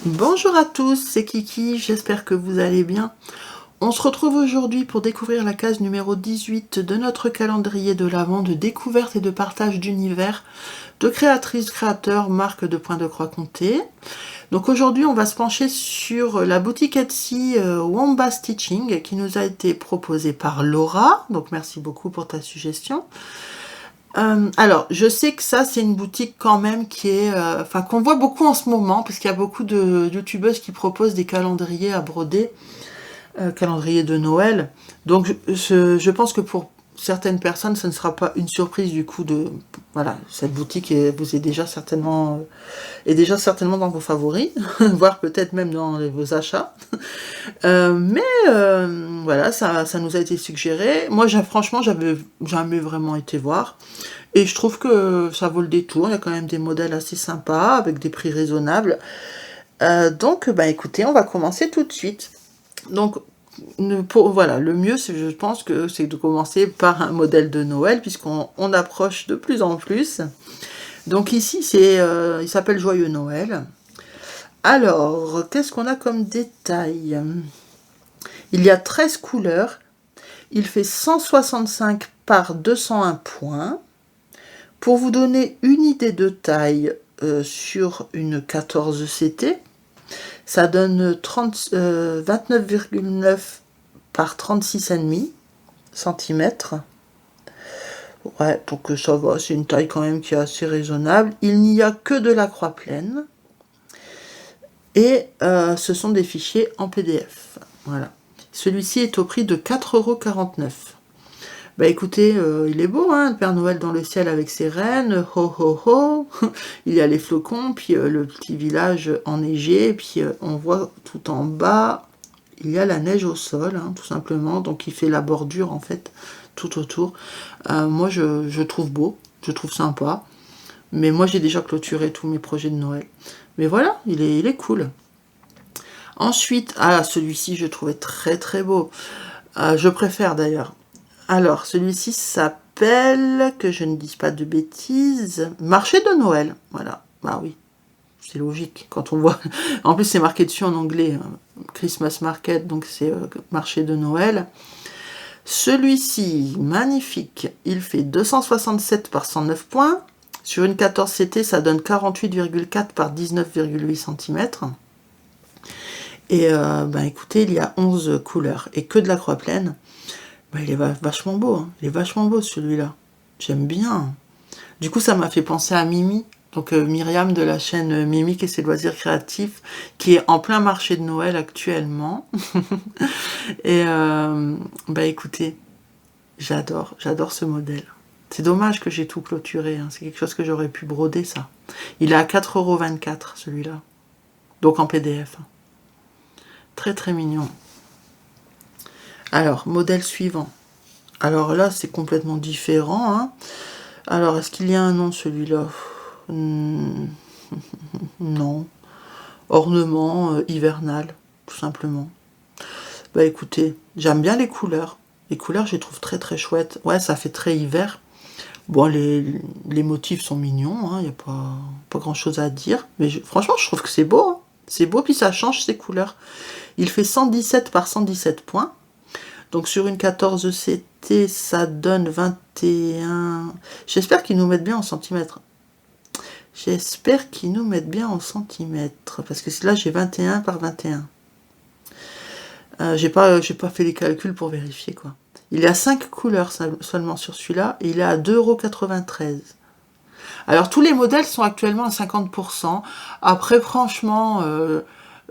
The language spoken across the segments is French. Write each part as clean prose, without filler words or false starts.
Bonjour à tous, c'est Kiki, j'espère que vous allez bien. On se retrouve aujourd'hui pour découvrir la case numéro 18 de notre calendrier de l'Avent de découverte et de partage d'univers de créatrices, créateurs, marques de points de croix comptés. Donc aujourd'hui, on va se pencher sur la boutique Etsy Wamba Stitching qui nous a été proposée par Laura. Donc merci beaucoup pour ta suggestion. Alors, je sais que ça, c'est une boutique quand même qui est, qu'on voit beaucoup en ce moment, parce qu'il y a beaucoup de youtubeuses qui proposent des calendriers à broder, calendrier de Noël. Donc, je pense que pour certaines personnes, ce ne sera pas une surprise du coup de, voilà, cette boutique vous est déjà certainement dans vos favoris, voire peut-être même dans vos achats. Voilà, ça nous a été suggéré. Moi, franchement, j'avais jamais vraiment été voir. Et je trouve que ça vaut le détour. Il y a quand même des modèles assez sympas, avec des prix raisonnables. Donc, écoutez, on va commencer tout de suite. Donc, voilà, le mieux, je pense que c'est de commencer par un modèle de Noël, puisqu'on approche de plus en plus. Donc ici, il s'appelle Joyeux Noël. Alors, qu'est-ce qu'on a comme détail? Il y a 13 couleurs. Il fait 165 par 201 points. Pour vous donner une idée de taille sur une 14 CT, ça donne 29,9 par 36,5 cm. Ouais, donc ça va, c'est une taille quand même qui est assez raisonnable. Il n'y a que de la croix pleine. Et ce sont des fichiers en PDF. Voilà. Celui-ci est au prix de 4,49 €. Bah écoutez, il est beau, hein, le Père Noël dans le ciel avec ses reines, ho ho ho. Il y a les flocons, puis le petit village enneigé, puis on voit tout en bas, il y a la neige au sol, hein, tout simplement, donc il fait la bordure en fait, tout autour. Moi je trouve beau, je trouve sympa, mais moi j'ai déjà clôturé tous mes projets de Noël. Mais voilà, il est cool. Ensuite, celui-ci je trouvais très très beau. Je préfère d'ailleurs. Alors, celui-ci s'appelle, que je ne dise pas de bêtises, Marché de Noël. Voilà, bah oui, c'est logique quand on voit. En plus, c'est marqué dessus en anglais, Christmas Market, donc c'est Marché de Noël. Celui-ci, magnifique, il fait 267 par 109 points. Sur une 14 CT, ça donne 48,4 par 19,8 cm. Et écoutez, il y a 11 couleurs et que de la croix pleine. Il est vachement beau, hein. Il est vachement beau celui-là. J'aime bien. Du coup, ça m'a fait penser à Mimi. Donc Myriam de la chaîne Mimi et ses loisirs créatifs, qui est en plein marché de Noël actuellement. Et écoutez, j'adore ce modèle. C'est dommage que j'ai tout clôturé, hein. C'est quelque chose que j'aurais pu broder, ça. Il est à 4,24 € celui-là. Donc en PDF. Très très mignon. Alors, modèle suivant. Alors là, c'est complètement différent, hein. Alors, est-ce qu'il y a un nom, celui-là? Non. Ornement hivernal, tout simplement. Bah écoutez, j'aime bien les couleurs. Les couleurs, je les trouve très très chouettes. Ouais, ça fait très hiver. Bon, les motifs sont mignons, hein, il n'y a pas grand-chose à dire. Mais franchement, je trouve que c'est beau, hein. C'est beau, puis ça change ses couleurs. Il fait 117 par 117 points. Donc sur une 14 CT, ça donne 21... J'espère qu'ils nous mettent bien en centimètres. J'espère qu'ils nous mettent bien en centimètres. Parce que là, j'ai 21 par 21. J'ai pas fait les calculs pour vérifier, quoi. Il y a 5 couleurs seulement sur celui-là. Et il est à 2,93 €. Alors, tous les modèles sont actuellement à 50%. Après, franchement...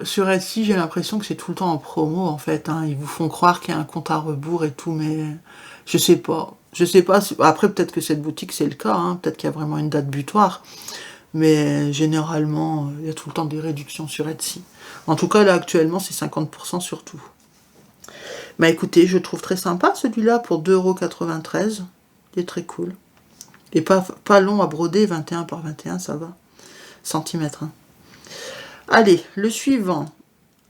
sur Etsy, j'ai l'impression que c'est tout le temps en promo, en fait, hein. Ils vous font croire qu'il y a un compte à rebours et tout, mais je sais pas. Je sais pas. Après, peut-être que cette boutique, c'est le cas, hein. Peut-être qu'il y a vraiment une date butoir. Mais généralement, il y a tout le temps des réductions sur Etsy. En tout cas, là, actuellement, c'est 50% sur tout. Bah écoutez, je trouve très sympa celui-là pour 2,93 €. Il est très cool. Et pas long à broder, 21 par 21, ça va. Centimètres, hein. Allez, le suivant.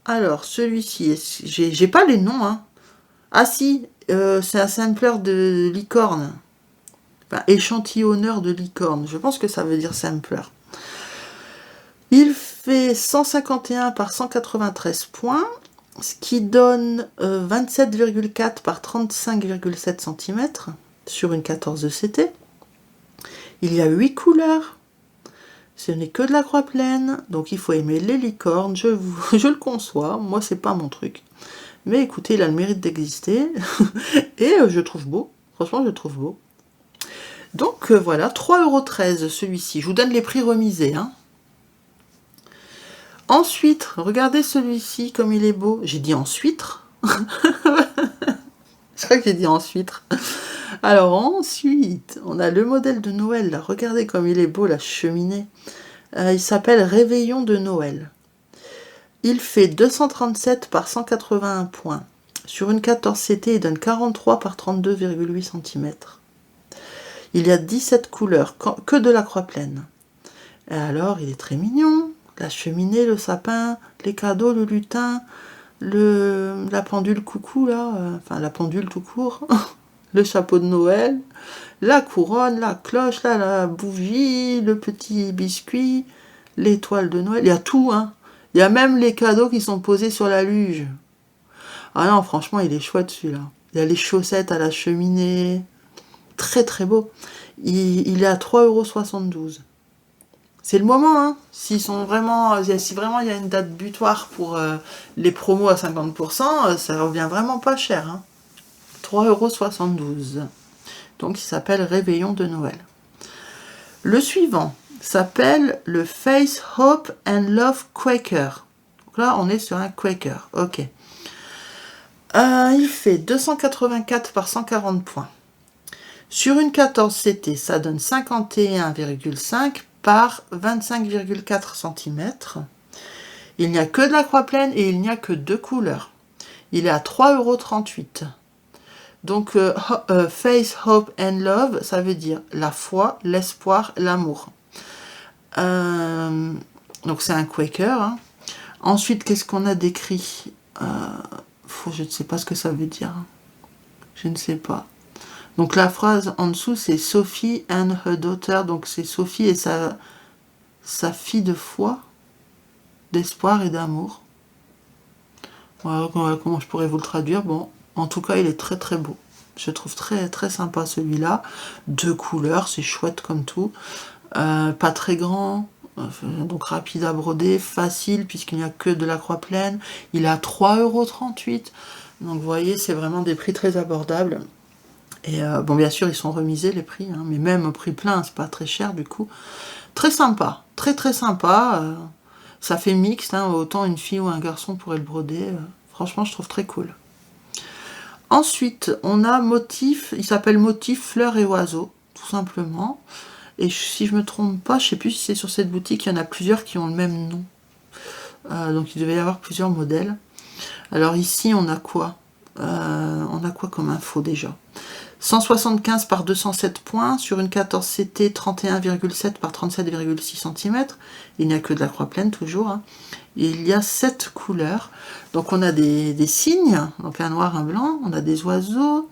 Alors, celui-ci, j'ai pas les noms, hein. Ah si, c'est un sampler de licorne. Enfin, échantillonneur de licorne. Je pense que ça veut dire sampler. fait 151 par 193 points, ce qui donne 27,4 par 35,7 cm sur une 14 CT. Il y a 8 couleurs. Ce n'est que de la croix pleine, donc il faut aimer les licornes, je le conçois, moi c'est pas mon truc. Mais écoutez, il a le mérite d'exister, et je trouve beau, franchement je le trouve beau. Donc voilà, 3,13 € celui-ci, je vous donne les prix remisés. Hein. Ensuite, regardez celui-ci comme il est beau, j'ai dit ensuite, je crois que j'ai dit ensuite. Alors ensuite, on a le modèle de Noël, là. Regardez comme il est beau, la cheminée. Il s'appelle Réveillon de Noël. Il fait 237 par 181 points. Sur une 14 CT, il donne 43 par 32,8 cm. Il y a 17 couleurs, que de la croix pleine. Et alors, il est très mignon. La cheminée, le sapin, les cadeaux, le lutin, la pendule coucou, là, enfin la pendule tout court. Le chapeau de Noël, la couronne, la cloche, là, la bougie, le petit biscuit, l'étoile de Noël, il y a tout, hein. Il y a même les cadeaux qui sont posés sur la luge. Ah non, franchement, il est chouette celui-là. Il y a les chaussettes à la cheminée, très très beau. Il est à 3,72 €. C'est le moment, hein. Si vraiment il y a une date butoir pour les promos à 50%, ça revient vraiment pas cher, hein. 3,72 €. Donc il s'appelle Réveillon de Noël. Le suivant s'appelle le Faith, Hope and Love Quaker. Donc là on est sur un Quaker, ok. Il fait 284 par 140 points. Sur une 14 CT, ça donne 51,5 par 25,4 cm. Il n'y a que de la croix pleine et il n'y a que 2 couleurs. Il est à 3,38 €. Donc, Faith, Hope and Love, ça veut dire la foi, l'espoir, l'amour. Donc, c'est un Quaker. Hein. Ensuite, qu'est-ce qu'on a décrit? Je ne sais pas ce que ça veut dire. Je ne sais pas. Donc, la phrase en dessous, c'est Sophie and her daughter. Donc, c'est Sophie et sa fille de foi, d'espoir et d'amour. Voilà comment je pourrais vous le traduire. Bon. En tout cas, il est très très beau. Je trouve très très sympa celui-là. 2 couleurs, c'est chouette comme tout. Pas très grand, donc rapide à broder, facile puisqu'il n'y a que de la croix pleine. Il est à 3,38 €. Donc vous voyez, c'est vraiment des prix très abordables. Et bon, bien sûr, ils sont remisés les prix, hein, mais même au prix plein, c'est pas très cher du coup. Très sympa, très très sympa. Ça fait mixte, hein, autant une fille ou un garçon pourrait le broder. Franchement, je trouve très cool. Ensuite, on a motif, il s'appelle motif fleurs et oiseaux, tout simplement. Et si je me trompe pas, je sais plus si c'est sur cette boutique, il y en a plusieurs qui ont le même nom. Donc il devait y avoir plusieurs modèles. Alors ici, on a quoi? On a quoi comme info déjà? 175 par 207 points, sur une 14 CT, 31,7 par 37,6 cm. Il n'y a que de la croix pleine toujours. Hein. Et il y a 7 couleurs. Donc on a des signes, donc un noir, un blanc, on a des oiseaux.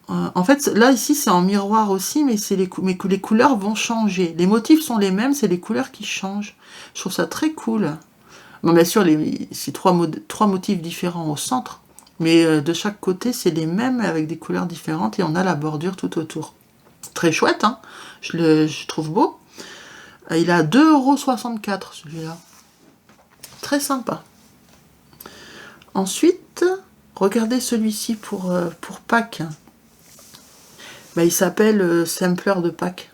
En fait, là, ici, c'est en miroir aussi, mais les couleurs vont changer. Les motifs sont les mêmes, c'est les couleurs qui changent. Je trouve ça très cool. Bon, bien sûr, c'est trois motifs différents au centre, mais de chaque côté, c'est les mêmes avec des couleurs différentes et on a la bordure tout autour. Très chouette, hein, je trouve beau. Il est à 2,64 € celui-là. Très sympa. Ensuite, regardez celui-ci pour Pâques. Ben, il s'appelle Sampler de Pâques.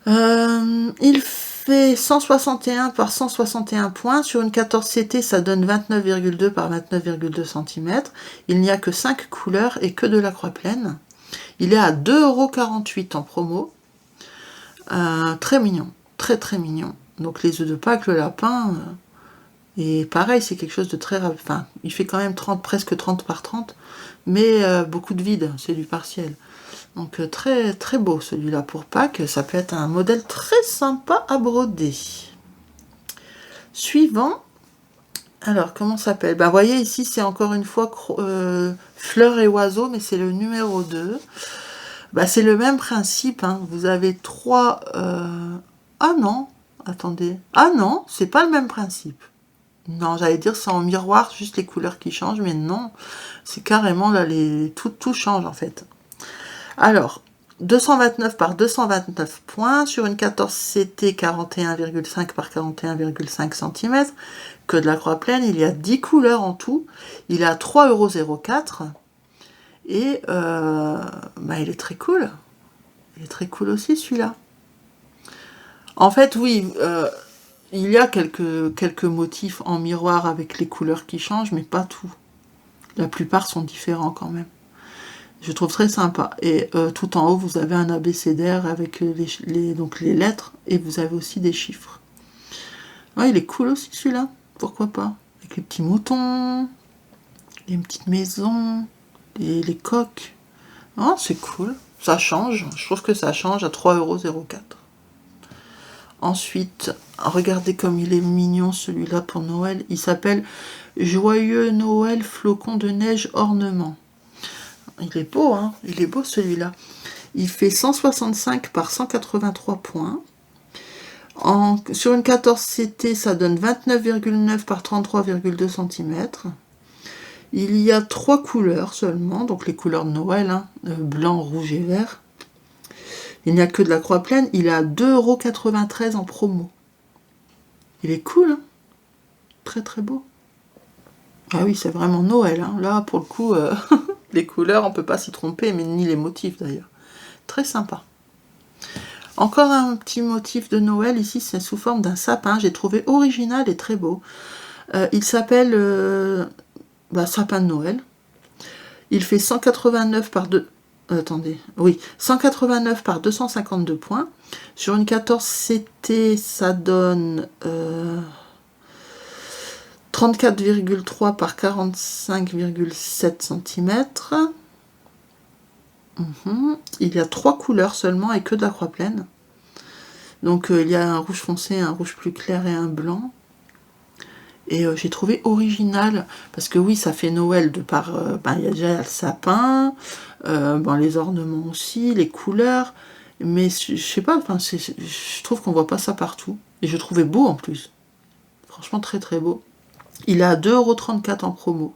Il fait 161 par 161 points. Sur une 14 CT, ça donne 29,2 par 29,2 cm. Il n'y a que 5 couleurs et que de la croix pleine. Il est à 2,48 € en promo. Très mignon, très très mignon. Donc les œufs de Pâques, le lapin, et pareil, c'est quelque chose de très... Enfin, il fait quand même presque 30 par 30, mais beaucoup de vide, c'est du partiel. Donc très très beau celui-là pour Pâques, ça peut être un modèle très sympa à broder. Suivant, alors comment ça s'appelle? Ben, vous voyez ici, c'est encore une fois fleurs et oiseaux, mais c'est le numéro 2. Ben, c'est le même principe, hein. Vous avez 3... Ah non, Attendez. Ah non, c'est pas le même principe. Non, j'allais dire c'est en miroir, juste les couleurs qui changent, mais non. C'est carrément là, tout change en fait. Alors, 229 par 229 points sur une 14CT 41,5 par 41,5 cm. Que de la croix pleine, il y a 10 couleurs en tout. Il est à 3,04 €. Et bah, il est très cool. Il est très cool aussi celui-là. En fait, oui, il y a quelques motifs en miroir avec les couleurs qui changent, mais pas tout. La plupart sont différents quand même. Je trouve très sympa. Et tout en haut, vous avez un abécédaire avec donc les lettres, et vous avez aussi des chiffres. Ouais, il est cool aussi celui-là, pourquoi pas. Avec les petits moutons, les petites maisons, les coques. Oh, c'est cool. Ça change, je trouve que ça change à 3,04 €. Ensuite, regardez comme il est mignon celui-là pour Noël. Il s'appelle Joyeux Noël flocon de neige ornement. Il est beau, hein? Il est beau celui-là. Il fait 165 par 183 points. Sur une 14CT, ça donne 29,9 par 33,2 cm. Il y a 3 couleurs seulement, donc les couleurs de Noël, hein, blanc, rouge et vert. Il n'y a que de la croix pleine, il est à 2,93 € en promo. Il est cool, hein? Très très beau. Ah oui, c'est vraiment Noël, hein. Là, pour le coup, les couleurs, on peut pas s'y tromper, mais ni les motifs d'ailleurs. Très sympa. Encore un petit motif de Noël, ici c'est sous forme d'un sapin, j'ai trouvé original et très beau. Il s'appelle sapin de Noël. Il fait 189 par 189 par 252 points. Sur une 14CT, ça donne 34,3 par 45,7 cm. Il y a 3 couleurs seulement et que de la croix pleine. Donc il y a un rouge foncé, un rouge plus clair et un blanc. Et j'ai trouvé original, parce que oui, ça fait Noël de par... il y a déjà le sapin, les ornements aussi, les couleurs, mais je sais pas, je trouve qu'on voit pas ça partout. Et je trouvais beau en plus. Franchement très très beau. Il est à 2,34 € en promo.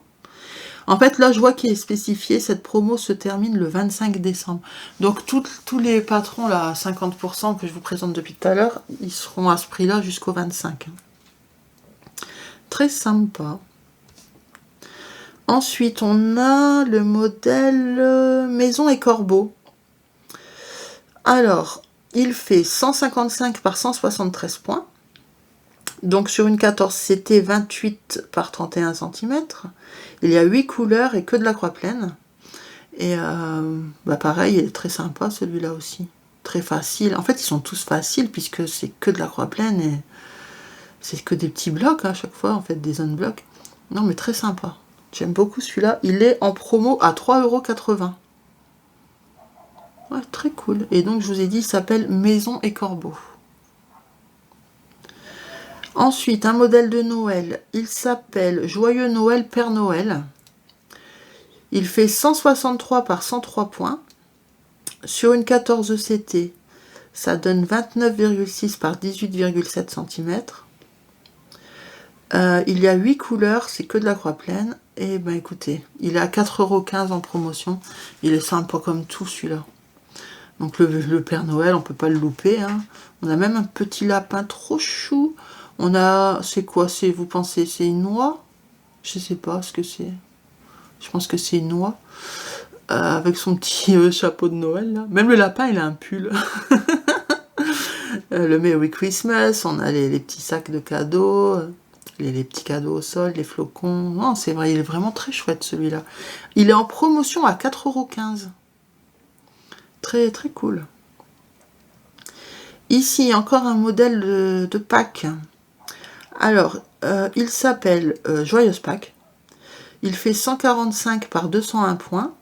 En fait, là, je vois qu'il est spécifié, cette promo se termine le 25 décembre. Donc, tous les patrons, là, à 50% que je vous présente depuis tout à l'heure, ils seront à ce prix-là jusqu'au 25. Très sympa. Ensuite, on a le modèle Maison et Corbeau. Alors, il fait 155 par 173 points. Donc sur une 14CT, 28 par 31 cm. Il y a 8 couleurs et que de la croix pleine. Et pareil, il est très sympa celui-là aussi. Très facile. En fait, ils sont tous faciles puisque c'est que de la croix pleine et c'est que des petits blocs à chaque fois, en fait, des unblocks. Non, mais très sympa. J'aime beaucoup celui-là. Il est en promo à 3,80 €. Ouais, très cool. Et donc, je vous ai dit, il s'appelle Maison et Corbeau. Ensuite, un modèle de Noël. Il s'appelle Joyeux Noël Père Noël. Il fait 163 par 103 points. Sur une 14CT, ça donne 29,6 par 18,7 cm. Il y a 8 couleurs, c'est que de la croix pleine. Et ben écoutez, il est à 4,15 € en promotion. Il est sympa comme tout celui-là. Donc le Père Noël, on peut pas le louper, hein. On a même un petit lapin trop chou. On a, c'est quoi, vous pensez, c'est une noix? Je sais pas ce que c'est. Je pense que c'est une noix. Avec son petit chapeau de Noël, là. Même le lapin, il a un pull. Le Merry Christmas, on a les petits sacs de cadeaux, les petits cadeaux au sol, les flocons. Non, c'est vrai, il est vraiment très chouette celui-là. Il est en promotion à 4,15 €. Très, très cool. Ici, encore un modèle de Pâques. Alors, il s'appelle Joyeuse Pâques. Il fait 145 par 201 points.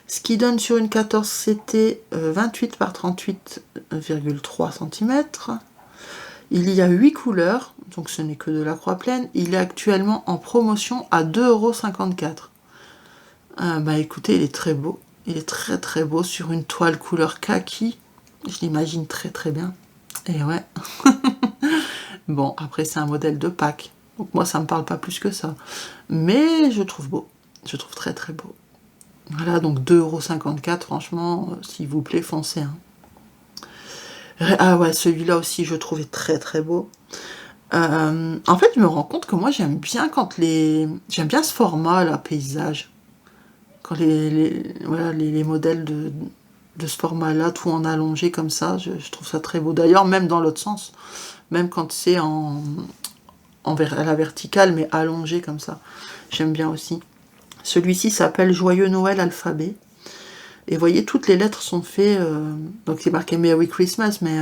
Ce qui donne sur une 14CT 28 par 38,3 cm. Il y a 8 couleurs, donc ce n'est que de la croix pleine. Il est actuellement en promotion à 2,54 €. Écoutez, il est très beau. Il est très très beau sur une toile couleur kaki. Je l'imagine très très bien. Et ouais. Bon, après, c'est un modèle de Pâques. Donc moi, ça me parle pas plus que ça. Mais je trouve beau. Je trouve très très beau. Voilà, donc 2,54 €, franchement, s'il vous plaît, foncez. Hein. Ah ouais, celui-là aussi, je trouvais très très beau. En fait, je me rends compte que moi, j'aime bien J'aime bien ce format, là, paysage. Quand voilà, les modèles de ce format-là, tout en allongé comme ça, je trouve ça très beau. D'ailleurs, même dans l'autre sens, même quand c'est à la verticale, mais allongé comme ça, j'aime bien aussi. Celui-ci s'appelle Joyeux Noël Alphabet. Et vous voyez, toutes les lettres sont faites, donc c'est marqué Merry Christmas, mais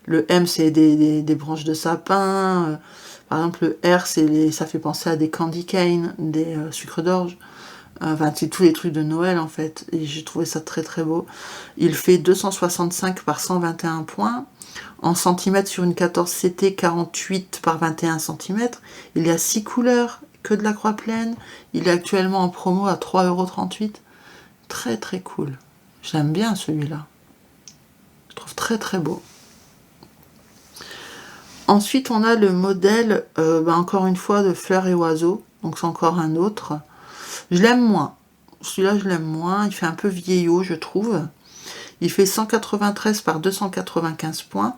le M, c'est des branches de sapin. Par exemple, le R, ça fait penser à des candy cane, des sucres d'orge. Enfin, c'est tous les trucs de Noël, en fait. Et j'ai trouvé ça très très beau. Il fait 265 par 121 points. En centimètres sur une 14 CT, 48 par 21 centimètres. Il y a 6 couleurs, que de la croix pleine. Il est actuellement en promo à 3,38 €. Très très cool. J'aime bien celui-là. Je trouve très très beau. Ensuite, on a le modèle, encore une fois, de fleurs et oiseaux. Donc c'est encore un autre. Je l'aime moins. Celui-là, je l'aime moins. Il fait un peu vieillot, je trouve. Il fait 193 par 295 points.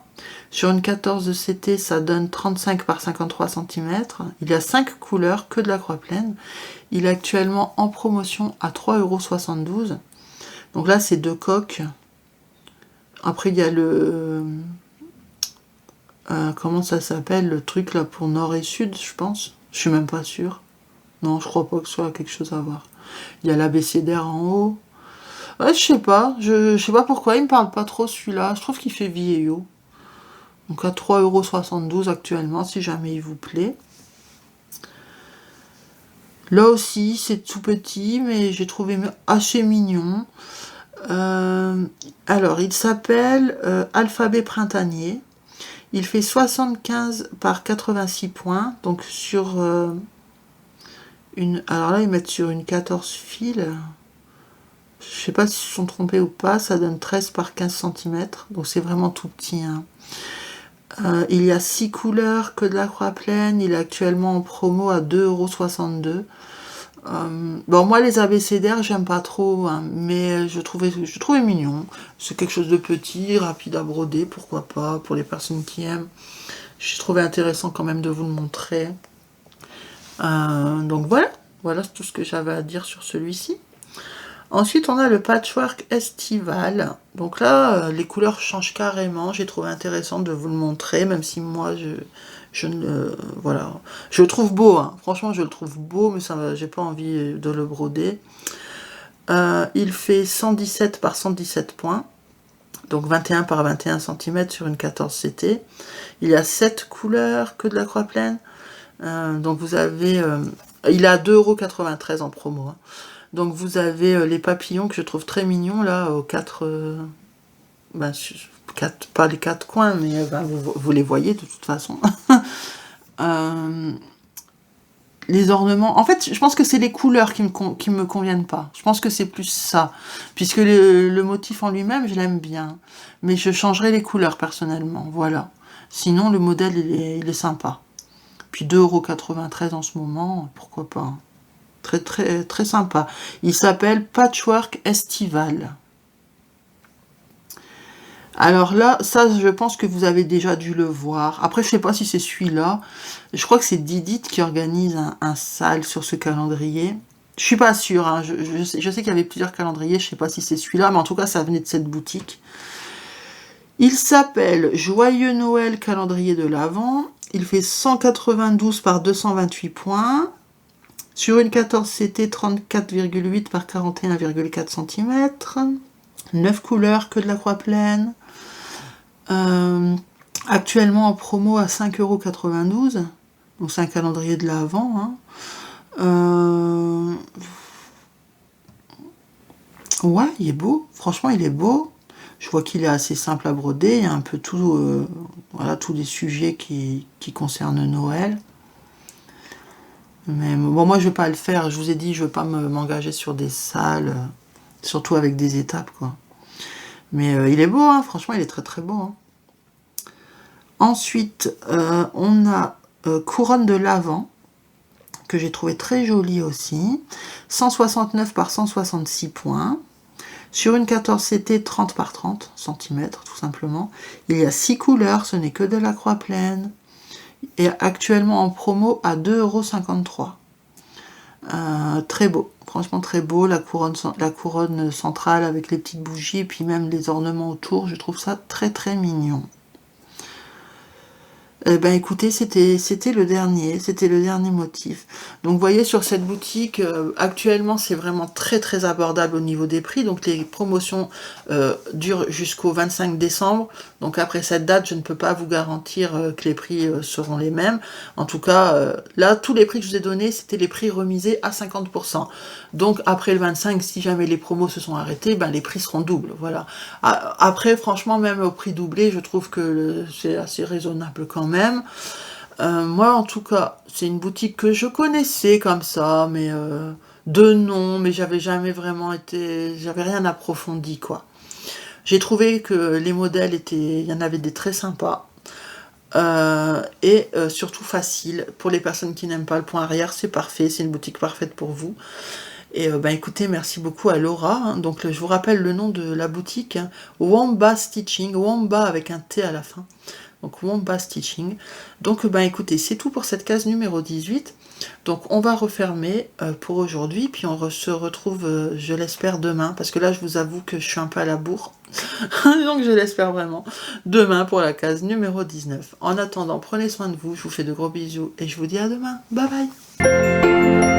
Sur une 14 de CT, ça donne 35 par 53 cm. Il y a 5 couleurs, que de la croix pleine. Il est actuellement en promotion à 3,72 €. Donc là, c'est 2 coques. Après, il y a le... comment ça s'appelle, le truc là pour nord et sud, je pense. Je suis même pas sûre. Non, je crois pas que ce soit quelque chose à voir. Il y a l'abécédaire en haut. Ouais, je sais pas. Je sais pas pourquoi il me parle pas trop celui-là. Je trouve qu'il fait vieillot. Donc à 3,72 € actuellement, si jamais il vous plaît. Là aussi, c'est tout petit, mais j'ai trouvé assez mignon. Alors, il s'appelle Alphabet printanier. Il fait 75 par 86 points. Donc sur une... Alors là, ils mettent sur une 14 fils. Je sais pas s'ils se sont trompés ou pas. Ça donne 13 par 15 cm. Donc c'est vraiment tout petit. Hein. Il y a 6 couleurs, que de la croix pleine. Il est actuellement en promo à 2,62 €. Bon, moi, les abécédaires, j'aime pas trop, hein, mais je trouvais mignon. C'est quelque chose de petit, rapide à broder, pourquoi pas, pour les personnes qui aiment. J'ai trouvé intéressant quand même de vous le montrer. Donc voilà tout ce que j'avais à dire sur celui-ci. Ensuite, on a le patchwork estival. Donc là, les couleurs changent carrément. J'ai trouvé intéressant de vous le montrer, même si moi, voilà. Je le trouve beau, hein. Franchement, je le trouve beau, mais ça, j'ai pas envie de le broder. Il fait 117 par 117 points. Donc 21 par 21 cm sur une 14 CT. Il y a 7 couleurs, que de la croix pleine. Donc vous avez... il est à 2,93 € en promo. Hein. Donc vous avez les papillons que je trouve très mignons, là, aux 4... pas les 4 coins, mais vous les voyez de toute façon. Les ornements... En fait, je pense que c'est les couleurs qui me conviennent pas. Je pense que c'est plus ça. Puisque le motif en lui-même, je l'aime bien. Mais je changerai les couleurs, personnellement. Voilà. Sinon, le modèle, il est sympa. Puis 2,93 € en ce moment, pourquoi pas. Très, très, très sympa. Il s'appelle Patchwork Estival. Alors là, ça, je pense que vous avez déjà dû le voir. Après, je sais pas si c'est celui-là. Je crois que c'est Didit qui organise un sale sur ce calendrier. Je suis pas sûre. Hein. Je sais qu'il y avait plusieurs calendriers. Je sais pas si c'est celui-là, mais en tout cas, ça venait de cette boutique. Il s'appelle Joyeux Noël calendrier de l'Avent. Il fait 192 par 228 points. Sur une 14 CT, 34,8 par 41,4 cm. 9 couleurs, que de la croix pleine. Actuellement en promo à 5,92 €. Donc c'est un calendrier de l'Avent. Hein. Ouais, il est beau. Franchement, il est beau. Je vois qu'il est assez simple à broder. Il y a un peu tout, voilà, tous les sujets qui concernent Noël. Mais bon, moi, je vais pas le faire. Je vous ai dit, je veux pas m'engager sur des salles, surtout avec des étapes, quoi. Mais il est beau, hein. Franchement, il est très très beau. Hein. Ensuite, on a couronne de l'Avent, que j'ai trouvé très jolie aussi. 169 par 166 points. Sur une 14 CT, 30 par 30 cm, tout simplement. Il y a 6 couleurs, ce n'est que de la croix pleine. Et actuellement en promo à 2,53 €. Très beau, franchement très beau. La couronne centrale avec les petites bougies, et puis même les ornements autour, je trouve ça très très mignon. Eh ben écoutez, c'était le dernier motif. Donc vous voyez, sur cette boutique, actuellement c'est vraiment très très abordable au niveau des prix. Donc les promotions durent jusqu'au 25 décembre. Donc après cette date, je ne peux pas vous garantir que les prix seront les mêmes. En tout cas, là, tous les prix que je vous ai donnés, c'était les prix remisés à 50%. Donc après le 25, si jamais les promos se sont arrêtés, ben les prix seront doubles. Voilà. Après, franchement, même au prix doublé, je trouve que c'est assez raisonnable quand même. Moi, en tout cas, c'est une boutique que je connaissais comme ça, mais de nom, mais j'avais jamais vraiment j'avais rien approfondi, quoi. J'ai trouvé que les modèles il y en avait des très sympas. Et surtout facile. Pour les personnes qui n'aiment pas le point arrière, c'est parfait, c'est une boutique parfaite pour vous. Et ben écoutez, merci beaucoup à Laura. Hein. Donc je vous rappelle le nom de la boutique, hein. Wamba Stitching, Wamba avec un T à la fin. Donc Wamba Stitching. Donc ben écoutez, c'est tout pour cette case numéro 18. Donc on va refermer pour aujourd'hui, puis on se retrouve, je l'espère, demain, parce que là je vous avoue que je suis un peu à la bourre. Donc je l'espère vraiment, demain pour la case numéro 19. En attendant, prenez soin de vous, je vous fais de gros bisous, et je vous dis à demain. Bye bye.